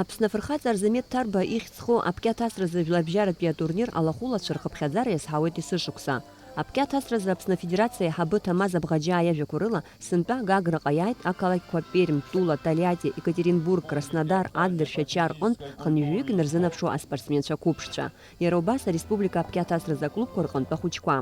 Аԥсны афырхаҵа Арзамеҭ Ҭарба ихьӡ-ху апкьаҭ асразы жәларбжьаратәи атурнир алахәылацәа рхыԥхьаӡара иазҳауеит есышықәса. Апкьаҭ асразы Аԥсны Афедерациа аиҳабы Ҭамаз Абӷаџьаа иажәақәа рыла сынтәа Гаграҟа иааит ақалақьқәа Пермь, Тула, Толиати, Екатеринбург, Краснодар, Адлер, Шьачар рҟынтә хынҩажәик инарзынаԥшуа аспортсменцәа қәыԥшцәа. Иара убас ареспублика апкьаҭ асразы аклубқәа рҟынтә ахәыҷқәа.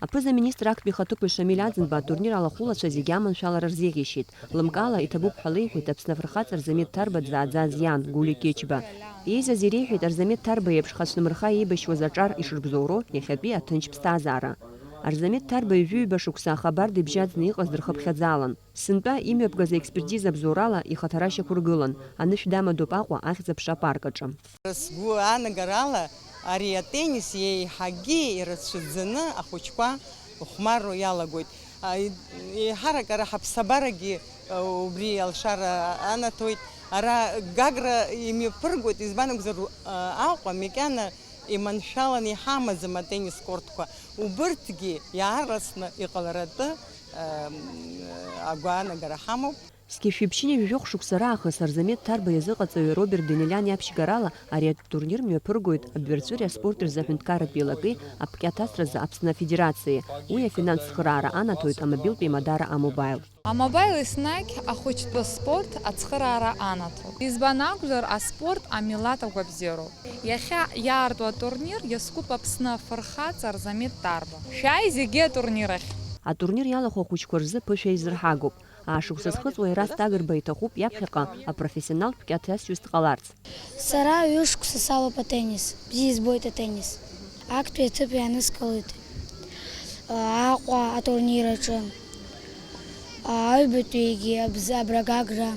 Аԥыза-министр актәи ихаҭыԥуаҩ Шамиль Аӡынба атурнир алахәылацәа зегьы аманшәалара рзеиӷьишьеит. Лымкаала иҭабуп ҳәа леиҳәеит Аԥсны афырхаҵа Арзамеҭ Ҭарба дзааӡаз иан Гулиа Кечба. Еизаз иреиҳәеит Арзамеҭ Ҭарба еиԥш хацәнымырха иибашьуаз аҿар ишырбзоуроу иахьатәи аҭынч ԥсҭазаара. Арзамеҭ Ҭарба ҩажәиҩба шықәса ахабар дибжьаӡны иҟаз дырхыԥхьаӡалан. Сынтәа имҩаԥгаз аекспертиза бзоурала ихаҭарашьақәа ргылан. Анышә дамадоуп Аҟәа ахьӡ-аԥша апарк аҿы. Сгәы аанагарала ари атеннис еиҳагьы ирацәаӡаны ахәыҷқәа хәмарро иалагоит. Еиҳарак ара ҳаԥсабарагьы убри алшара анаҭоит. Ара Гагра имҩаԥыргоит, избан акәзар Аҟәа макьана иманшәалан иҳамаӡам атеннис кортқәа. Убырҭгьы иаарласны иҟаларатәы агәаанагара ҳамоуп. Сқьышәиԥшьыни жәохә шықәса раахыс Арзамеҭ Ҭарба иазыҟаҵаҩы Роберт Данелиан иаԥшьгарала ари атурнир мҩаԥыргоит адәырҵәыреи аспорт рзаҳәынҭқарратә еилагеи апкьаҭ асразы Аԥсны Афедерациеи. Уи афинанстә цхыраара анаҭоит амобилтә еимадара амобаил. Амобаил еснагь ахәыҷтәы спорт ацхыраара анаҭоит. Избан акәзар аспорт амилаҭ агәабзиароуп. Иахьа иаарту атурнир иазкуп Аԥсны афырхаҵа Арзамеҭ Ҭарба. Шәааи зегьы атурнир ахь. Атурнир иалахәу ахәыҷқәа рзы ԥышәа изырҳагоуп. Ашықәса зхыҵуа Ерасҭ Агрба иҭахуп иаԥхьаҟа апрофессионалтә пкьаҭасҩыс дҟаларц. Сара ҩышықәса салоуп атеннис. Бзиа избоит атеннис. Актәи аҭыԥ иааныскылоит Аҟәа атурнир аҿы. Аҩбатәигьы абра Гагра.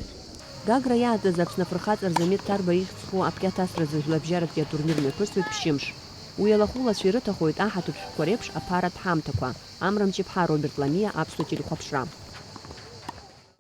Гагра иааӡаз Аԥсны афырхаҵа Арзамеҭ Ҭарба ихьӡ-ху апкьаҭ асразы жәларбжьаратәи атурнир мҩаԥысуеит ԥшьымш. Уи алахәылацәа ирыҭахоит аҳаҭыԥ шәҟәқәа реиԥш аԥаратә ҳамҭақәа. Амра Мҷыԥҳа, Роберт Ламиа, Аԥсуа телехәаԥшра.